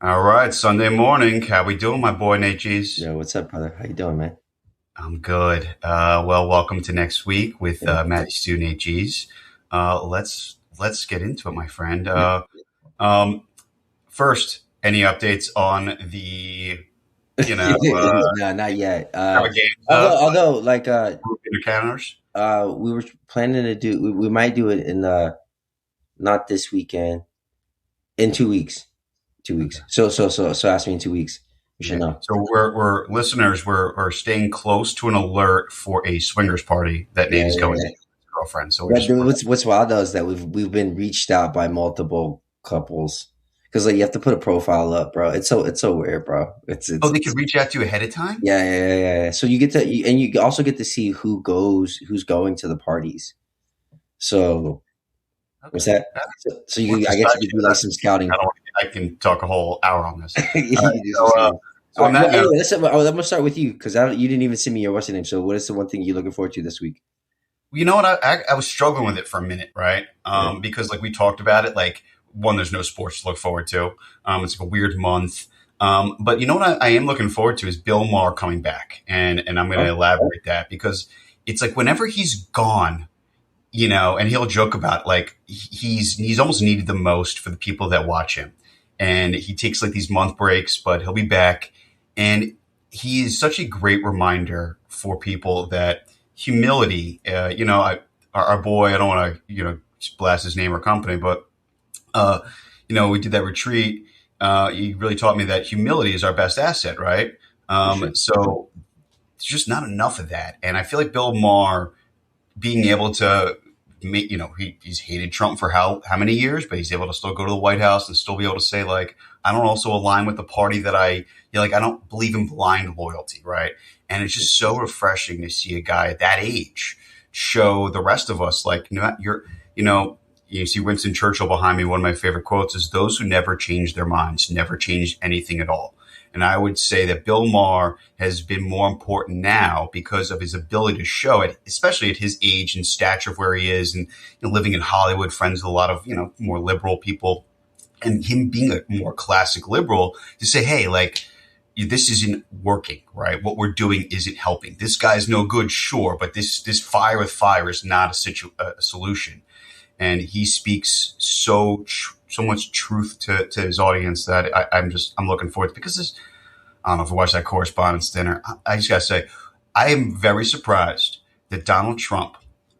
All right, Sunday morning. How we doing, my boy Nate G's? Yo, what's up, brother? How you doing, man? I'm good. Well, welcome to next week with Yeah. Matty Stu Nate G's. Let's get into it, my friend. Yeah. Um, First, any updates on the No, not yet. extravaganza Although, encounters? we were planning to do, we might do it in not this weekend, in 2 weeks. 2 weeks. So ask me in 2 weeks. We should Yeah. know. So we're listeners. We're staying close to an alert for a swingers party that Yeah, Nate is yeah, going to yeah. with his girlfriend. So But dude, what's wild though is that we've been reached out by multiple couples because like you have to put a profile up, bro. It's so weird, bro. oh, they could reach out to you ahead of time. Yeah, yeah, yeah, yeah. So you get to, and you also get to see who's going to the parties. So what's Okay. that? So What's I the guess side you could chain do of like that? some scouting. I can talk a whole hour on this. You All right. can do some scouting. So All on right. Well, that note, anyway, I'm gonna start with you because you didn't even send me your what's the name. So what is the one thing you're looking forward to this week? you know what? I was struggling with it for a minute, right? Yeah. Because like we talked about it, like one, there's no sports to look forward to. It's like a weird month. But you know what I am looking forward to is Bill Maher coming back, and I'm going to Oh, elaborate that because it's like whenever he's gone, and he'll joke about like he's almost needed the most for the people that watch him, and he takes like these month breaks, but he'll be back, and he is such a great reminder for people that humility. Our boy, I don't want to blast his name or company, but uh, we did that retreat. He really taught me that humility is our best asset, right? for sure. So there's just not enough of that, and I feel like Bill Maher being able to make, he's hated Trump for how many years, but he's able to still go to the White House and still be able to say like, I don't also align with the party that I don't believe in blind loyalty, right? And it's just so refreshing to see a guy at that age show the rest of us like, you know, you see Winston Churchill behind me. One of my favorite quotes is those who never change their minds, never change anything at all. And I would say that Bill Maher has been more important now because of his ability to show it, especially at his age and stature of where he is and living in Hollywood, friends with a lot of, more liberal people and him being a more classic liberal to say, hey, like, this isn't working, right? What we're doing isn't helping. This guy's no good, sure, but this fire with fire is not a solution. And he speaks so much truth to his audience that I'm looking forward to because this, I don't know if you watched that correspondence dinner. I just gotta say, I am very surprised that Donald Trump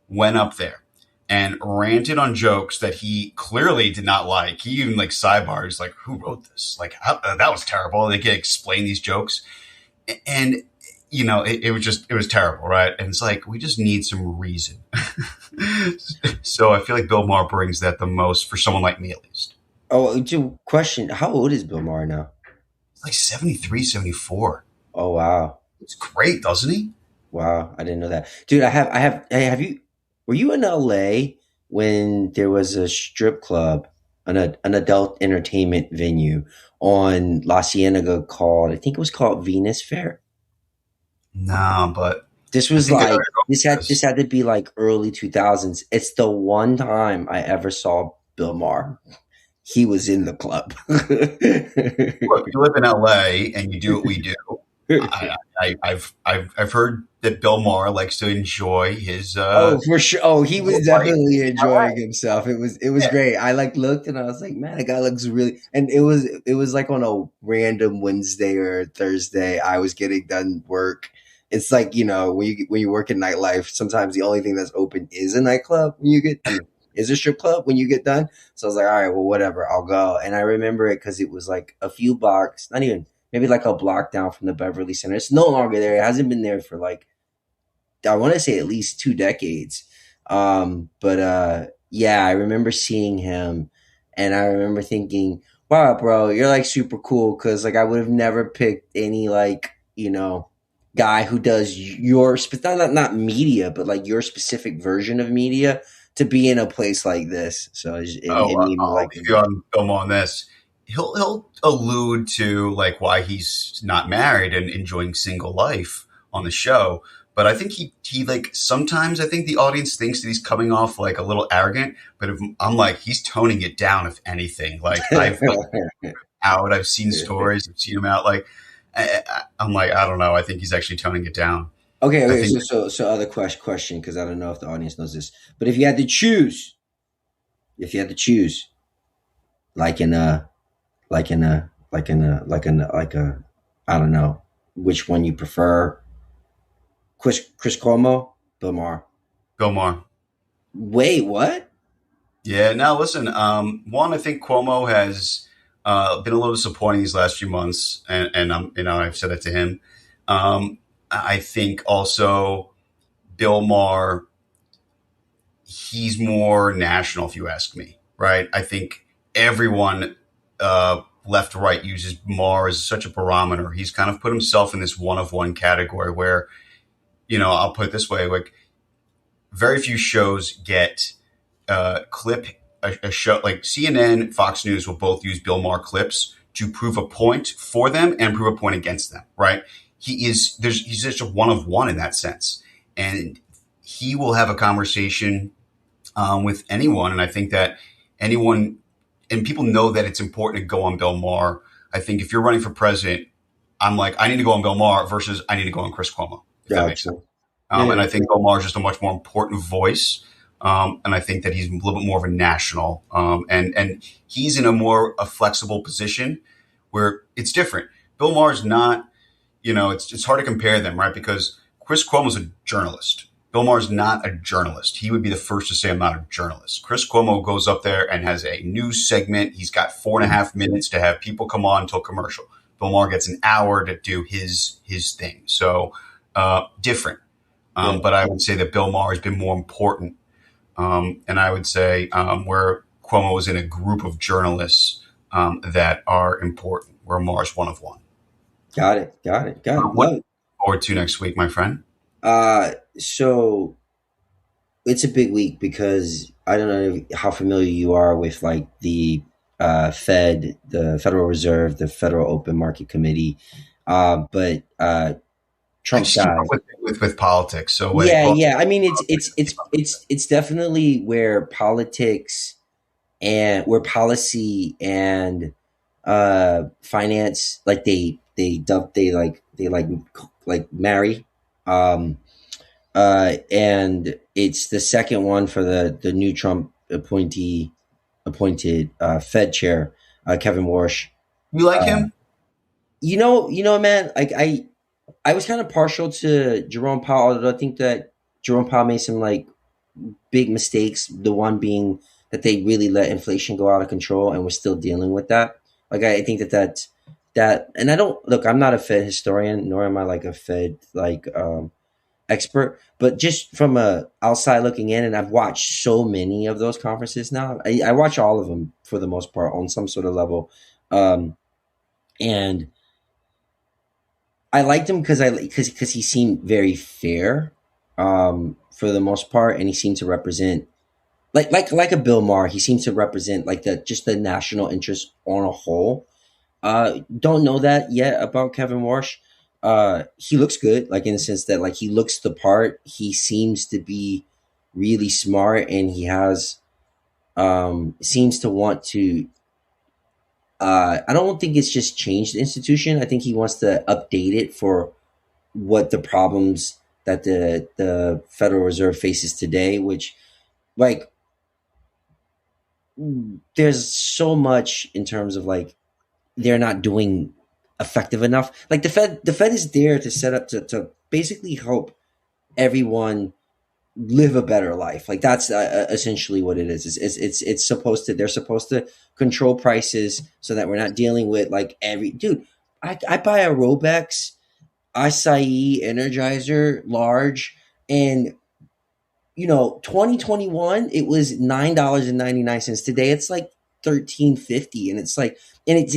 went up there and ranted on jokes that he clearly did not like. He even like sidebars, like, who wrote this? Like, that was terrible. They can explain these jokes. And, it was terrible, right? And it's like, we just need some reason. So I feel like Bill Maher brings that the most for someone like me, at least. Oh, question: how old is Bill Maher now? It's like 73, 74. Oh wow, It's great, doesn't he? wow! I didn't know that, dude. Hey, have you? Were you in LA when there was a strip club, an adult entertainment venue on La Cienega called? I think it was called Venus Fair. No, but This I was think I like know this this. had to be like early 2000s. It's the one time I ever saw Bill Maher. He was in the club. Look, you live in LA and you do what we do. I've heard that Bill Maher likes to enjoy his Oh, for sure. Oh, he was life. definitely enjoying himself. It was Yeah, great. I like looked and I was like, man, the guy looks really. And it was like on a random Wednesday or Thursday. I was getting done work. It's like when you work in nightlife, sometimes the only thing that's open is a nightclub when you get. I mean, is a strip club when you get done. So I was like, all right, well, whatever, I'll go. And I remember it because it was like a few blocks, not even maybe like a block down from the Beverly Center. It's no longer there. It hasn't been there for like I want to say at least 2 decades. But yeah, I remember seeing him, and I remember thinking, "Wow, bro, you're like super cool." Because like I would have never picked any like guy who does not media, but like your specific version of media to be in a place like this. So it made me I'll like give him. you on Bill Maher on this. He'll allude to like why he's not married and enjoying single life on the show. But I think he like sometimes I think the audience thinks that he's coming off like a little arrogant. But if, I'm like he's toning it down if anything. Like out. I've seen stories. I've seen him out. Like, I'm like, I don't know. I think he's actually toning it down. Okay, I okay. think So other question, because I don't know if the audience knows this, but if you had to choose, if you had to choose, like in a, like a, I don't know, which one you prefer, Chris Cuomo, Bill Maher. Bill Maher. Wait, what? Yeah. Now listen. One, I think Cuomo has been a little disappointing these last few months, and I've said that to him. I think also Bill Maher, he's more national, if you ask me. Right? I think everyone, left to right, uses Maher as such a barometer. He's kind of put himself in this one of one category where, I'll put it this way: like, very few shows get clip a show like CNN, Fox News will both use Bill Maher clips to prove a point for them and prove a point against them. Right? He's just a one of one in that sense, and he will have a conversation with anyone. And I think that anyone and people know that it's important to go on Bill Maher. I think if you're running for president, I'm like, I need to go on Bill Maher versus I need to go on Chris Cuomo, if that makes sense. Gotcha. Yeah, And I think Bill Maher is just a much more important voice. And I think that he's a little bit more of a national. And he's in a flexible position where it's different. Bill Maher is not, it's hard to compare them, right? Because Chris Cuomo is a journalist. Bill Maher is not a journalist. He would be the first to say, I'm not a journalist. Chris Cuomo goes up there and has a news segment. He's got 4.5 minutes to have people come on until commercial. Bill Maher gets an hour to do his thing. So different. yeah. But I would say that Bill Maher has been more important. And I would say where Cuomo is in a group of journalists that are important, where Maher's one of one. Got it. What Love. forward to next week, my friend? So it's a big week because I don't know how familiar you are with like the Fed, the Federal Reserve, the Federal Open Market Committee, but I Trump just keep guy. up with politics. So when it Yeah, calls yeah. I mean, politics, it's definitely where politics and where policy and finance like they marry. Um, and it's the second one for the new Trump appointed Fed chair, Kevin Warsh. you like Uh, him? Man, like I was kind of partial to Jerome Powell, although I think that Jerome Powell made some like big mistakes. The one being that they really let inflation go out of control, and we're still dealing with that. Like I think that, and I don't look. I'm not a Fed historian, nor am I like a Fed expert, but just from a outside looking in, and I've watched so many of those conferences now. I watch all of them for the most part on some sort of level, and I liked him because he seemed very fair, for the most part, and he seemed to represent like a Bill Maher. He seems to represent like the national interest on a whole. Don't know that yet about Kevin Warsh. He looks good, like in the sense that like he looks the part. He seems to be really smart, and he has seems to want to. I don't think it's just changed the institution. I think he wants to update it for what the problems that the Federal Reserve faces today, which like there's so much in terms of like they're not doing effective enough. Like the Fed is there to set up to basically help everyone live a better life. Like that's essentially what it is. It's supposed to, they're supposed to control prices so that we're not dealing with like every dude. I buy a Robex acai energizer large, and 2021 it was $9.99. Today it's like 13.50, and it's like, and it's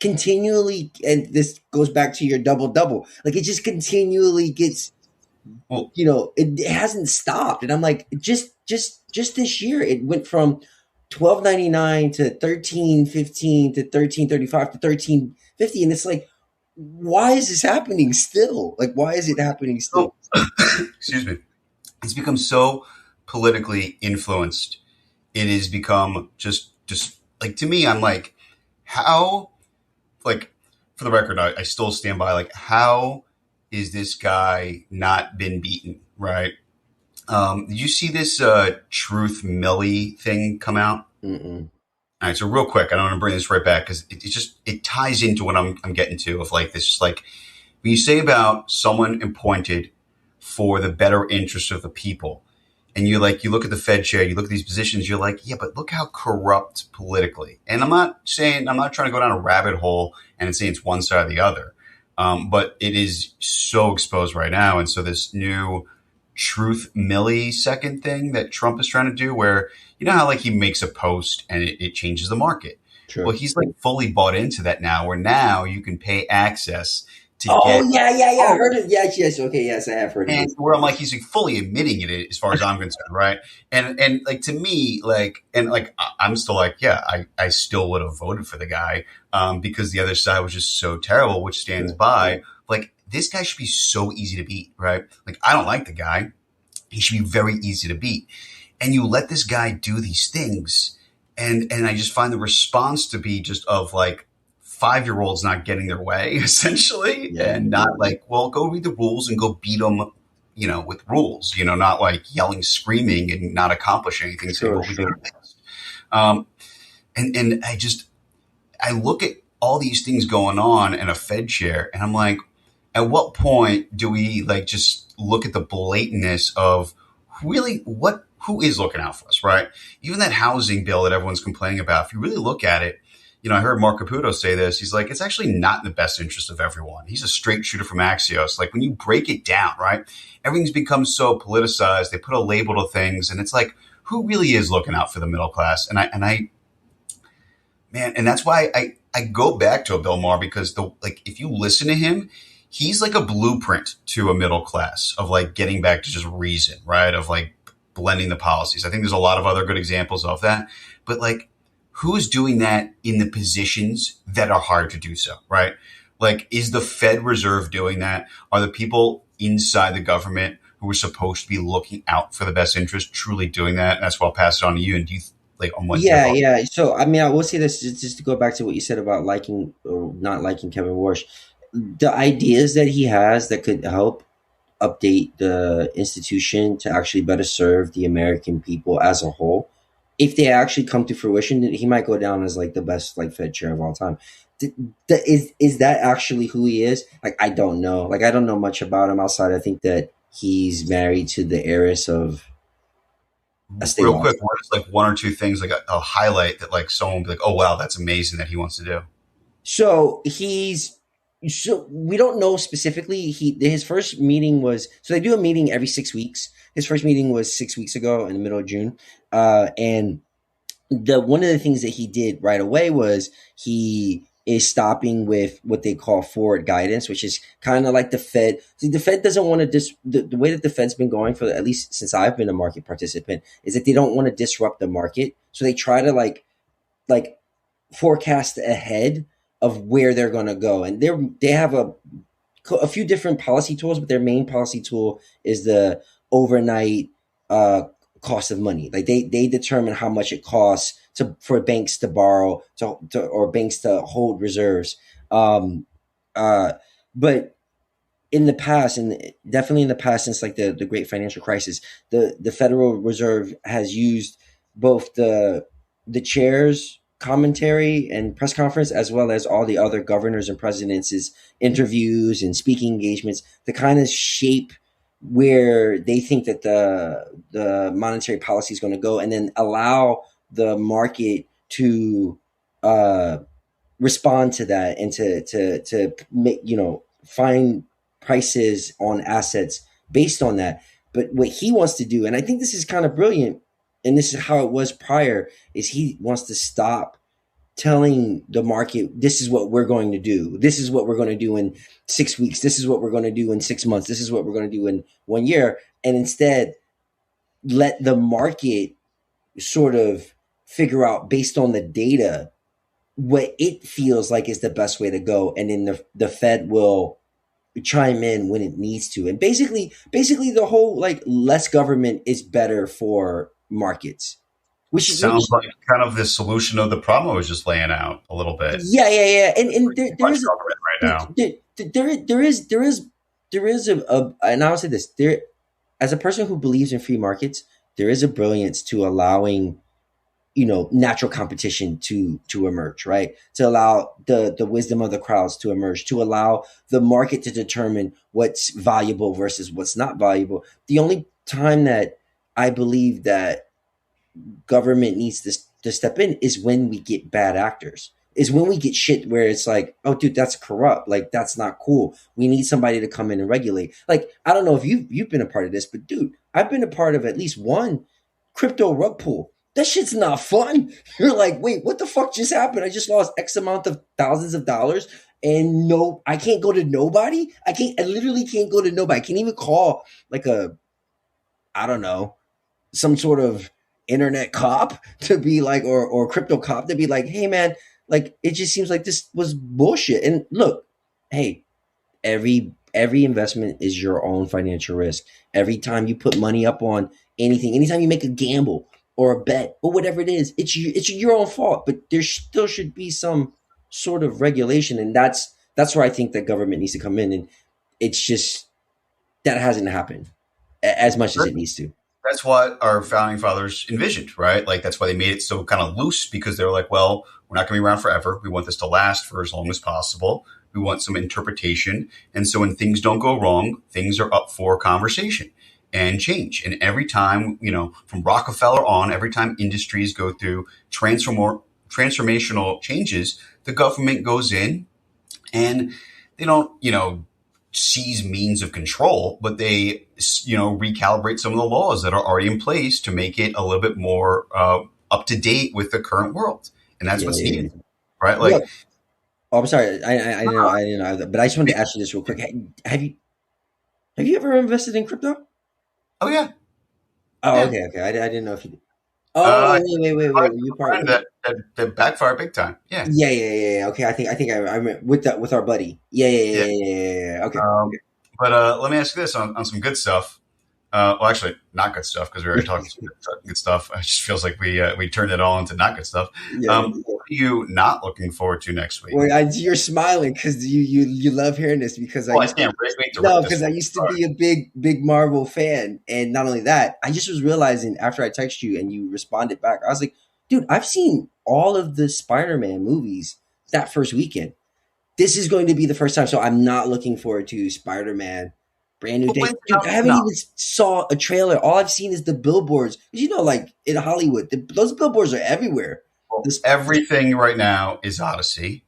continually, and this goes back to your double, like it just continually gets, Well, it hasn't stopped. And I'm like, just this year it went from 12.99 to 13.15 to 13.35 to 13.50, and it's like, why is this happening still? Like, why is it happening so still? excuse me. It's become so politically influenced. It has become just like, to me, I'm like, how like for the record, I still stand by like how is this guy not been beaten, right? Did you see this Truth Millie thing come out? Mm-mm. All right, so real quick, I don't want to bring this right back because it just it ties into what I'm getting to of like this like when you say about someone appointed for the better interest of the people, and you look at the Fed chair, you look at these positions, you're like, yeah, but look how corrupt politically. And I'm not trying to go down a rabbit hole and saying it's one side or the other, but it is so exposed right now, and so this new truth millisecond thing that Trump is trying to do, where you know how like he makes a post and it changes the market. True. Well, he's like fully bought into that now, where now you can pay access to Oh get. yeah, yeah, yeah. I Oh, heard it. Yes, yes. Okay, yes, I have heard of and this. where I'm like, he's like fully admitting it as far as I'm concerned, right? And like to me, like, and like I'm still like, yeah, I still would have voted for the guy because the other side was just so terrible, which stands Sure. by. Like this guy should be so easy to beat, right? Like I don't like the guy. He should be very easy to beat. And you let this guy do these things, and I just find the response to be just of like 5 year olds not getting their way essentially, Yeah. and not like, well, go read the rules and go beat them, with rules, not like yelling, screaming, and not accomplish anything. Saying Sure, what we do sure. next. Um, and I look at all these things going on in a Fed chair, and I'm like, at what point do we like just look at the blatantness of really who is looking out for us, right? Even that housing bill that everyone's complaining about, if you really look at it, I heard Mark Caputo say this. He's like, it's actually not in the best interest of everyone. He's a straight shooter from Axios. Like when you break it down, right? Everything's become so politicized. They put a label to things, and it's like, who really is looking out for the middle class? And I man, and that's why I go back to a Bill Maher because if you listen to him, he's like a blueprint to a middle class of like getting back to just reason, right? Of like blending the policies. I think there's a lot of other good examples of that, but like who's doing that in the positions that are hard to do so, right? Like, is the Fed Reserve doing that? Are the people inside the government who are supposed to be looking out for the best interest truly doing that? And that's why I'll pass it on to you. And do you like on what your Yeah, thoughts? yeah. So, I mean, I will say this just to go back to what you said about liking or not liking Kevin Warsh. The ideas that he has that could help update the institution to actually better serve the American people as a whole, if they actually come to fruition, he might go down as like the best like Fed chair of all time. Is that actually who he is? Like, I don't know. Like, I don't know much about him outside. I think that he's married to the heiress of Estee Real Lauder. quick, what is like one or two things like a highlight that like someone will be like, oh wow, that's amazing that he wants to do. So we don't know specifically. His first meeting was, so they do a meeting every 6 weeks. His first meeting was 6 weeks ago in the middle of June, and the one of the things that he did right away was he is stopping with what they call forward guidance, which is kind of like the Fed. See, the Fed doesn't want to the way that the Fed's been going for at least since I've been a market participant is that they don't want to disrupt the market, so they try to like forecast ahead of where they're going to go, and they have a few different policy tools, but their main policy tool is the overnight uh, cost of money. Like they determine how much it costs for banks to borrow or banks to hold reserves. Um, uh, but in the past, and definitely in the past, since like the great financial crisis, the Federal Reserve has used both the chair's commentary and press conference as well as all the other governors and presidents' interviews and speaking engagements to kind of shape where they think that the monetary policy is going to go, and then allow the market to uh, respond to that and to make find prices on assets based on that. But what he wants to do, and I think this is kind of brilliant, and this is how it was prior, is he wants to stop telling the market this is what we're going to do. This is what we're going to do in 6 weeks. This is what we're going to do in 6 months. This is what we're going to do in 1 year. And instead let the market sort of figure out based on the data what it feels like is the best way to go. And then the Fed will chime in when it needs to. And basically the whole like less government is better for markets. Sounds like kind of the solution of the problem I was just laying out a little bit. yeah. And Too much government right now. there is a and I'll say this there as a person who believes in free markets, there is a brilliance to allowing natural competition to emerge, right? To allow the wisdom of the crowds to emerge, to allow the market to determine what's valuable versus what's not valuable. The only time that I believe that government needs to step in is when we get bad actors. Is when we get shit where it's like, oh, dude, that's corrupt. Like, that's not cool. We need somebody to come in and regulate. Like, I don't know if you've been a part of this, but dude, I've been a part of at least one crypto rug pull. That shit's not fun. You're like, wait, what the fuck just happened? I just lost X amount of thousands of dollars, and no, I can't go to nobody. I literally can't go to nobody. I can't even call like I don't know, some sort of internet cop to be like, or crypto cop to be like, hey man, like it just seems like this was bullshit. And look, hey, every investment is your own financial risk. Every time you put money up on anything, anytime you make a gamble or a bet or whatever it is, it's your own fault. But there still should be some sort of regulation, and that's where I think that government needs to come in. And it's just that hasn't happened as much as it needs to. That's what our founding fathers envisioned, right? Like that's why they made it so kind of loose, because they were like, well, we're not going to be around forever. We want this to last for as long as possible. We want some interpretation. And so when things don't go wrong, things are up for conversation and change. And every time, from Rockefeller on, every time industries go through transformational changes, the government goes in and they don't, seize means of control, but they, recalibrate some of the laws that are already in place to make it a little bit more up to date with the current world. And that's what's needed, right? Like, oh, I'm sorry, I didn't know that, but I just wanted to ask you this real quick. Have you ever invested in crypto? Oh yeah. Oh, Yeah. okay. I didn't know if you did. Oh, wait. You part that backfired big time. Yeah. Yeah. Okay, I think I with our buddy. Yeah. Okay. But let me ask you this on some good stuff. Well, actually, not good stuff, because we already talked about good stuff. It just feels like we turned it all into not good stuff. What are you not looking forward to next week? Well, you're smiling because you love hearing this, because I can't wait to because I used to be a big Marvel fan, and not only that, I just was realizing after I texted you and you responded back, I was like, dude, I've seen all of the Spider-Man movies that first weekend. This is going to be the first time, so I'm not looking forward to Spider-Man. Brand new day. Dude, I haven't even saw a trailer. All I've seen is the billboards. Like in Hollywood, those billboards are everywhere. Well, everything right now is Odyssey.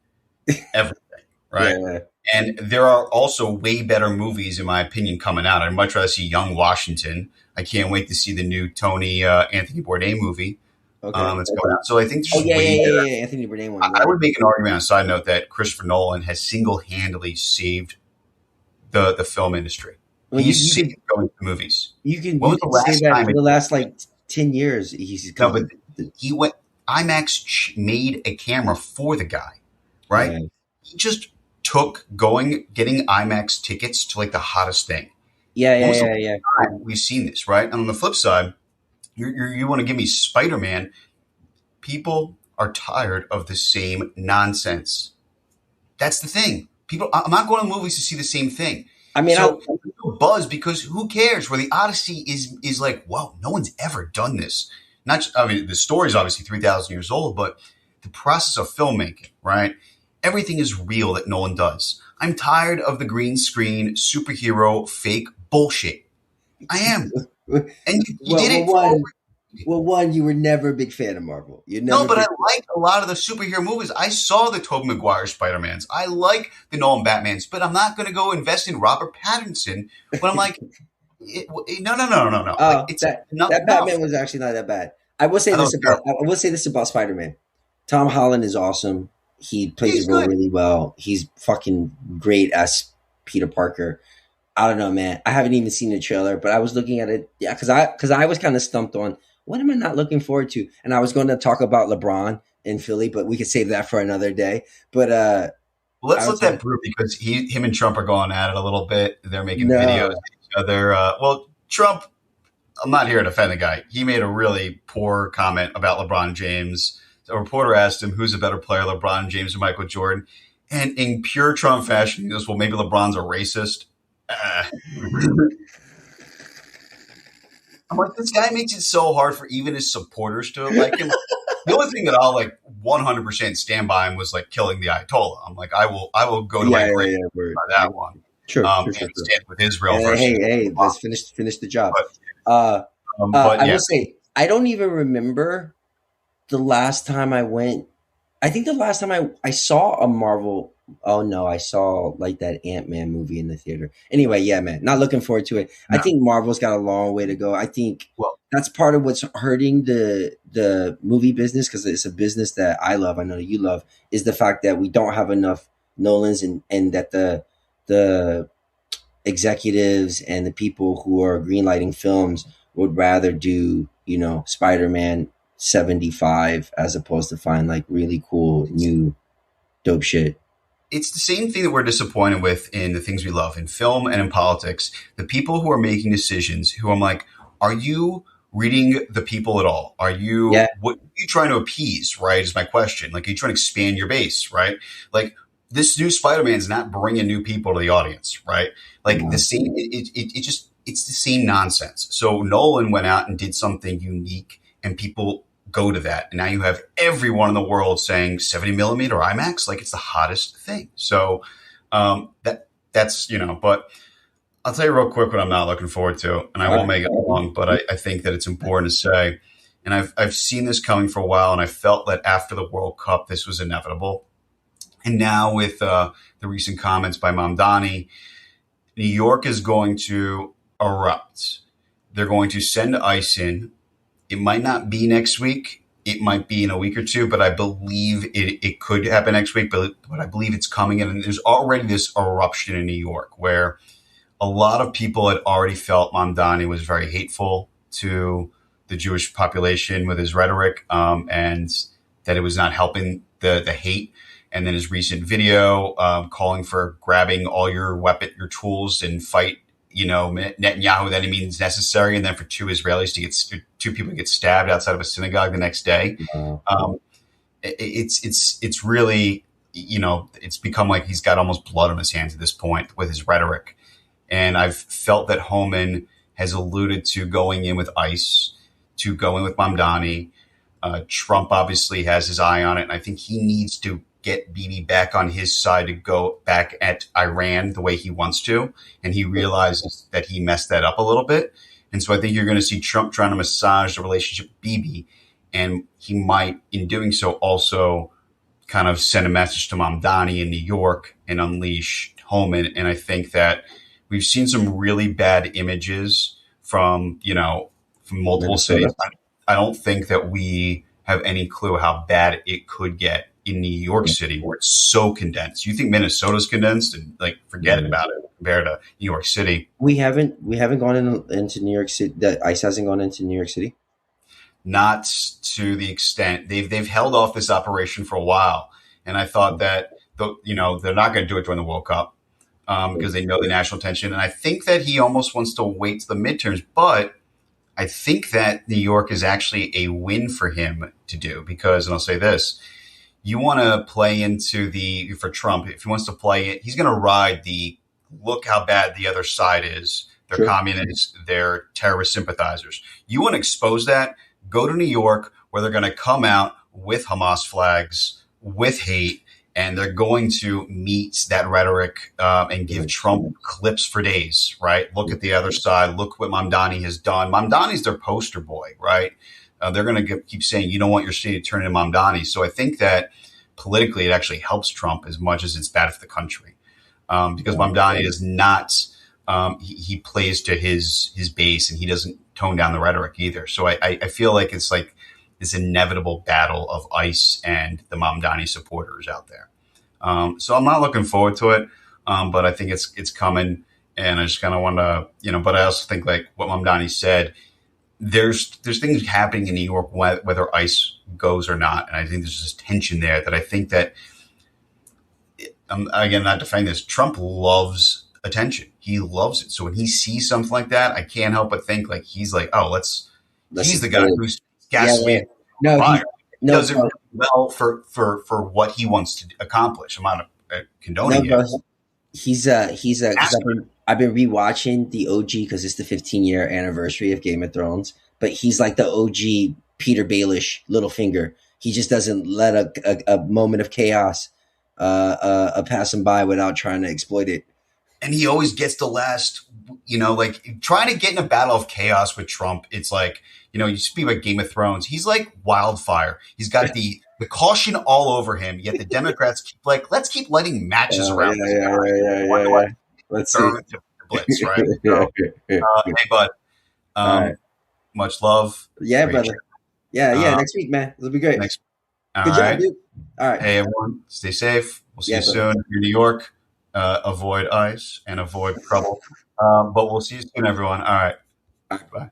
Everything, right? Yeah. And there are also way better movies, in my opinion, coming out. I'd much rather see Young Washington. I can't wait to see the new Anthony Bourdain movie. Okay. That's coming out. So I think there's Anthony Bourdain one. I would make an argument on a side note that Christopher Nolan has single-handedly saved the film industry. Well, he's saved going to movies. You can say that for the last 10 years. He went. IMAX made a camera for the guy, right? Yeah. He just took getting IMAX tickets to the hottest thing. Yeah. We've seen this, right? And on the flip side, you want to give me Spider-Man? People are tired of the same nonsense. That's the thing. I'm not going to movies to see the same thing. I mean, buzz, because who cares? Where the Odyssey is like, wow, no one's ever done this. The story is obviously 3,000 years old, but the process of filmmaking, right? Everything is real that Nolan does. I'm tired of the green screen, superhero, fake bullshit. I am. And you did it. One, you were never a big fan of Marvel. I like a lot of the superhero movies. I saw the Tobey Maguire Spider-Mans. I like the Nolan Batmans, but I'm not going to go invest in Robert Pattinson when I'm like, no. That Batman was actually not that bad. I will say this about Spider-Man. Tom Holland is awesome. He plays the role really well. He's fucking great as Peter Parker. I don't know, man. I haven't even seen the trailer, but I was looking at it. Yeah, because I was kind of stumped on what am I not looking forward to? And I was going to talk about LeBron in Philly, but we could save that for another day. But let's let that brew, because him and Trump are going at it a little bit. They're making videos of each other. Trump, I'm not here to defend the guy. He made a really poor comment about LeBron James. A reporter asked him, who's a better player, LeBron James or Michael Jordan? And in pure Trump fashion, he goes, well, maybe LeBron's a racist. I'm like, this guy makes it so hard for even his supporters to like him. The only thing that I'll like 100% stand by him was like killing the Ayatollah. I'm like, I will go to my grave by that one. Sure. And stand with Israel versus. Hey, let's finish the job. But I will say, I don't even remember the last time I went. I think the last time I saw a Marvel. Oh no, I saw like that Ant-Man movie in the theater. Anyway, yeah, man, not looking forward to it. No. I think Marvel's got a long way to go. I think that's part of what's hurting the movie business, because it's a business that I love. I know that you love, is the fact that we don't have enough Nolans, and that the executives and the people who are greenlighting films would rather do, Spider-Man 75 as opposed to find like really cool new dope shit. It's the same thing that we're disappointed with in the things we love in film and in politics. The people who are making decisions, who I'm like, are you reading the people at all? What are you trying to appease, right? Is my question. Like, are you trying to expand your base, right? Like, this new Spider-Man is not bringing new people to the audience, right? Like, the same, it's the same nonsense. So Nolan went out and did something unique, and people go to that. And now you have everyone in the world saying 70 millimeter IMAX, like it's the hottest thing. So that's, but I'll tell you real quick what I'm not looking forward to, and I won't make it long, but I think that it's important to say, and I've seen this coming for a while, and I felt that after the World Cup, this was inevitable. And now with the recent comments by Mamdani, New York is going to erupt. They're going to send ICE in. It might not be next week. It might be in a week or two, but I believe it could happen next week, but I believe it's coming in. And there's already this eruption in New York where a lot of people had already felt Mamdani was very hateful to the Jewish population with his rhetoric, and that it was not helping the hate. And then his recent video calling for grabbing all your tools and fight, Netanyahu that he means necessary, and then for two people to get stabbed outside of a synagogue the next day. It's really, it's become like he's got almost blood on his hands at this point with his rhetoric. And I've felt that Homan has alluded to going in with ICE, to going with Mamdani. Trump obviously has his eye on it, and I think he needs to get Bibi back on his side to go back at Iran the way he wants to. And he realizes that he messed that up a little bit. And so I think you're going to see Trump trying to massage the relationship with Bibi. And he might, in doing so, also kind of send a message to Mamdani in New York and unleash Homan. And I think that we've seen some really bad images from multiple cities. I don't think that we have any clue how bad it could get in New York City, where it's so condensed. You think Minnesota's condensed, and like forget about it compared to New York City. We haven't gone into New York City. That ICE hasn't gone into New York City. Not to the extent they've held off this operation for a while, and I thought that they're not going to do it during the World Cup because they know the national tension. And I think that he almost wants to wait to the midterms, but I think that New York is actually a win for him to do because, and I'll say this. You want to play into for Trump, if he wants to play it, he's going to ride look how bad the other side is. They're communists, they're terrorist sympathizers. You want to expose that, go to New York where they're going to come out with Hamas flags, with hate, and they're going to meet that rhetoric and give Trump clips for days, right? Look at the other side. Look what Mamdani has done. Mamdani's their poster boy, right? They're going to keep saying, you don't want your city to turn into Mamdani. So I think that politically it actually helps Trump as much as it's bad for the country because Mamdani is not he plays to his base and he doesn't tone down the rhetoric either. So I feel like it's like this inevitable battle of ICE and the Mamdani supporters out there. So I'm not looking forward to it, but I think it's coming. And I just kind of want to, but I also think like what Mamdani said, there's things happening in New York whether ICE goes or not. And I think there's this tension there that I think that, again, not defending this, Trump loves attention. He loves it. So when he sees something like that, I can't help but think like he's like, oh, Let's he's just the do guy it. who's Yeah, yeah. gasoline No, fire. He no, does it bro. really well for what he wants to accomplish. I'm not No, condoning him. bro. He's because I've been rewatching the OG because it's the 15-year anniversary of Game of Thrones. But he's like the OG Peter Baelish Littlefinger. He just doesn't let a moment of chaos pass him by without trying to exploit it. And he always gets the last, like trying to get in a battle of chaos with Trump. It's like, you speak about Game of Thrones. He's like wildfire. He's got the caution all over him. Yet the Democrats keep like, let's keep lighting matches Yeah, around this yeah, guy. yeah, Why yeah, do I yeah. Let's see. throw it to blitz, right? So, hey, bud, All right. much love. Yeah, Great brother. chat. Yeah, yeah. Uh, Next week, man. It'll be great. next, all Good job, right. dude. All right. Hey, everyone, stay safe. We'll see Yeah, you brother. soon. If you're in New York, avoid ice and avoid trouble. But we'll see you soon, everyone. All right. All right. Bye.